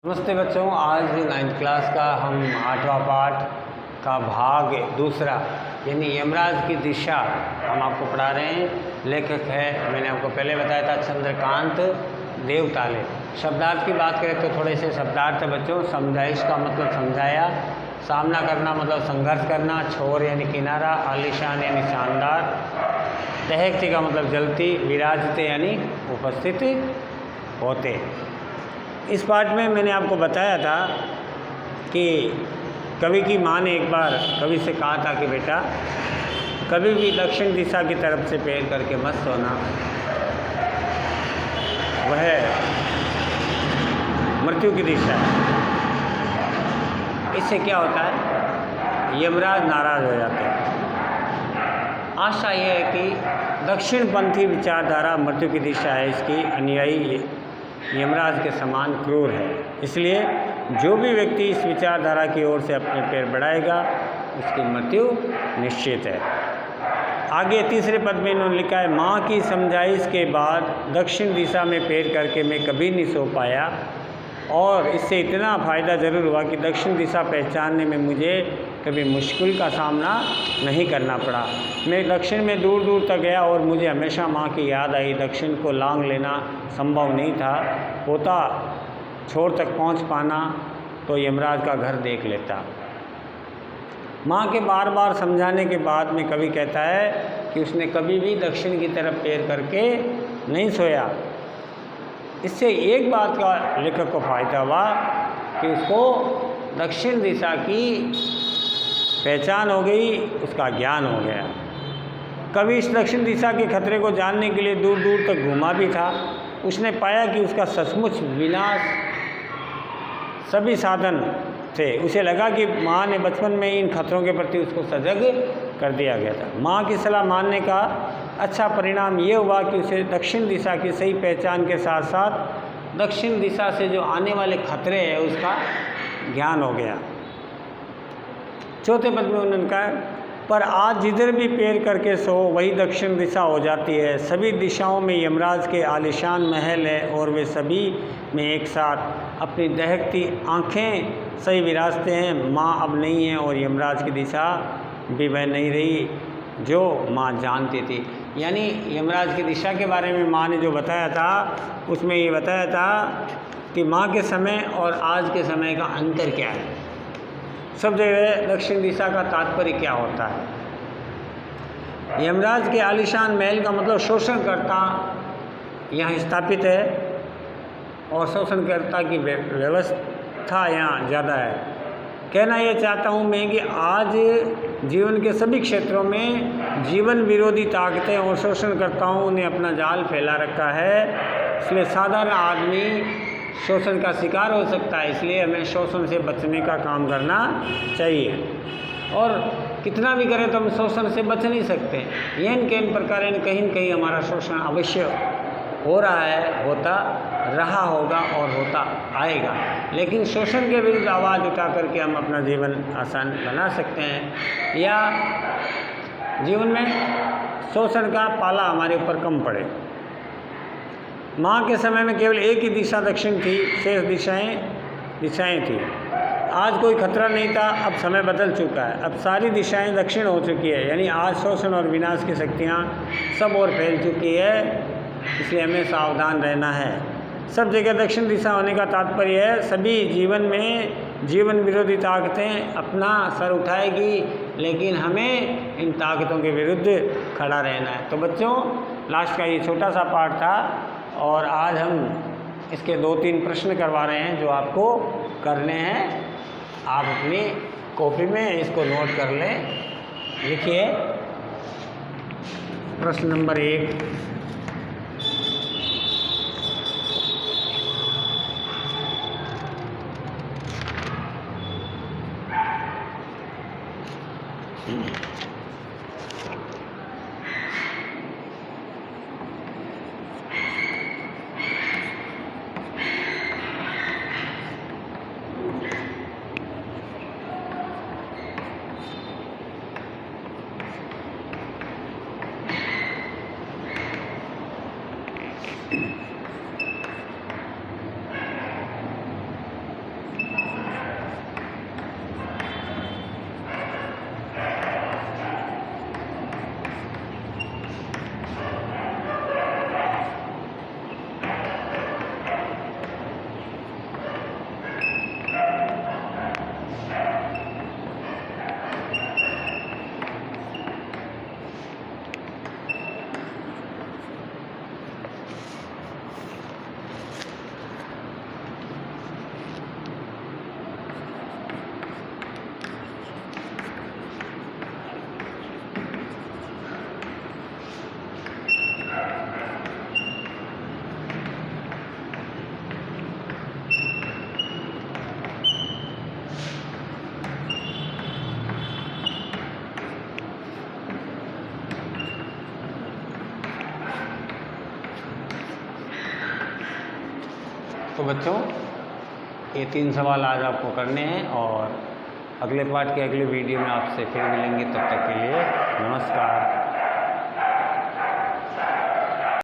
नमस्ते बच्चों, आज 9th क्लास का हम 8वां पाठ का भाग दूसरा यानी यमराज की दिशा हम आपको पढ़ा रहे हैं। लेखक है, मैंने आपको पहले बताया था, चंद्रकांत देवताले। शब्दार्थ की बात करें तो थोड़े से शब्दार्थ है बच्चों। समझाइश का मतलब समझाया, सामना करना मतलब संघर्ष करना, छोर यानी किनारा, आलीशान यानी शानदार, दहकती का मतलब जलती, विराजते यानी उपस्थित होते। इस पाठ में मैंने आपको बताया था कि कवि की माँ ने एक बार कवि से कहा था कि बेटा कभी भी दक्षिण दिशा की तरफ से पैर करके मत सोना, वह मृत्यु की दिशा है। इससे क्या होता है, यमराज नाराज हो जाते हैं। आशा यह है कि दक्षिणपंथी विचारधारा मृत्यु की दिशा है, इसकी अनुयायी यमराज के समान क्रूर है। इसलिए जो भी व्यक्ति इस विचारधारा की ओर से अपने पैर बढ़ाएगा उसकी मृत्यु निश्चित है। आगे तीसरे पद में इन्होंने लिखा है, माँ की समझाइश के बाद दक्षिण दिशा में पैर करके मैं कभी नहीं सो पाया और इससे इतना फ़ायदा ज़रूर हुआ कि दक्षिण दिशा पहचानने में मुझे कभी मुश्किल का सामना नहीं करना पड़ा। मैं दक्षिण में दूर दूर तक गया और मुझे हमेशा माँ की याद आई। दक्षिण को लांघ लेना संभव नहीं था, होता छोर तक पहुँच पाना तो यमराज का घर देख लेता। माँ के बार बार समझाने के बाद में कवि कहता है कि उसने कभी भी दक्षिण की तरफ पैर करके नहीं सोया। इससे एक बात का लेखक को फ़ायदा हुआ कि उसको दक्षिण दिशा की पहचान हो गई, उसका ज्ञान हो गया। कवि इस दक्षिण दिशा के खतरे को जानने के लिए दूर दूर तक घूमा भी था। उसने पाया कि उसका सचमुच विनाश सभी साधन थे। उसे लगा कि माँ ने बचपन में इन खतरों के प्रति उसको सजग कर दिया गया था। माँ की सलाह मानने का अच्छा परिणाम ये हुआ कि उसे दक्षिण दिशा की सही पहचान के साथ साथ दक्षिण दिशा से जो आने वाले खतरे हैं उसका ज्ञान हो गया। चौथे पद में उन्होंने कहा, पर आज जिधर भी पैर करके सो वही दक्षिण दिशा हो जाती है। सभी दिशाओं में यमराज के आलीशान महल है और वे सभी में एक साथ अपनी दहकती आँखें सही विराजते हैं। माँ अब नहीं है और यमराज की दिशा भी वह नहीं रही जो माँ जानती थी। यानी यमराज की दिशा के बारे में माँ ने जो बताया था उसमें ये बताया था कि माँ के समय और आज के समय का अंतर क्या है। सब जगह दक्षिण दिशा का तात्पर्य क्या होता है। यमराज के आलीशान महल का मतलब शोषणकर्ता यहाँ स्थापित है और शोषणकर्ता की व्यवस्था यहाँ ज़्यादा है। कहना ये चाहता हूँ मैं कि आज जीवन के सभी क्षेत्रों में जीवन विरोधी ताकतें और शोषणकर्ताओं ने अपना जाल फैला रखा है। इसलिए साधारण आदमी शोषण का शिकार हो सकता है। इसलिए हमें शोषण से बचने का काम करना चाहिए और कितना भी करें तो हम शोषण से बच नहीं सकते। इन कई प्रकार कहीं न कहीं हमारा शोषण अवश्य हो रहा है, होता रहा होगा और होता आएगा। लेकिन शोषण के विरुद्ध आवाज़ उठा करके हम अपना जीवन आसान बना सकते हैं या जीवन में शोषण का पाला हमारे ऊपर कम पड़े। माँ के समय में केवल एक ही दिशा दक्षिण थी, शेष दिशाएं थी। आज कोई खतरा नहीं था, अब समय बदल चुका है। अब सारी दिशाएं दक्षिण हो चुकी है। यानी आज शोषण और विनाश की शक्तियाँ सब ओर फैल चुकी है। इसलिए हमें सावधान रहना है। सब जगह दक्षिण दिशा होने का तात्पर्य है सभी जीवन में जीवन विरोधी ताकतें अपना सर उठाएगी, लेकिन हमें इन ताकतों के विरुद्ध खड़ा रहना है। तो बच्चों, लास्ट का ये छोटा सा पाठ था और आज हम इसके 2-3 प्रश्न करवा रहे हैं जो आपको करने हैं। आप अपनी कॉपी में इसको नोट कर लें। लिखिए प्रश्न नंबर 1, तो बच्चों ये 3 सवाल आज आपको करने हैं और अगले पार्ट के अगले वीडियो में आपसे फिर मिलेंगे। तब तक के लिए